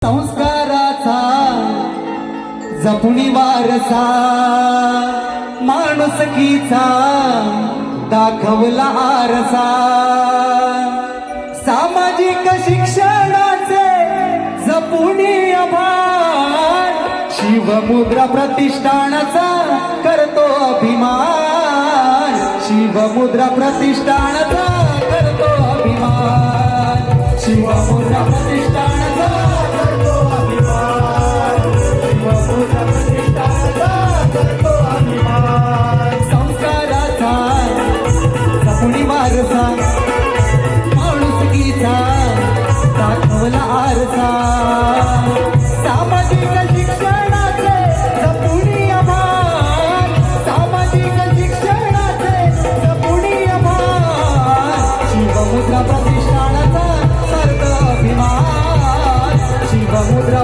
संस्काराचा जपुनी वारसा माणुसकीचा दाखवला आरसा सामाजिक शिक्षणाचे जपुनी आभार शिवमुद्रा प्रतिष्ठानाचा करतो अभिमान शिवमुद्रा प्रतिष्ठानाचा करतो अभिमान शिवमुद्रा प्रतिष्ठानाचा करतो अभिमान शिवमुद्रा प्रतिष्ठानाचा करतो अभिमान संस्काराचा जपुनी वारसा माणुसकीचा दाखवला आरसा सामाजिक शिक्षणाचे जपुनी आभार सामाजिक शिक्षणाचे जपुनी आभार शिवमुद्रा प्रतिष्ठानाचा करतो अभिमान शिवमुद्रा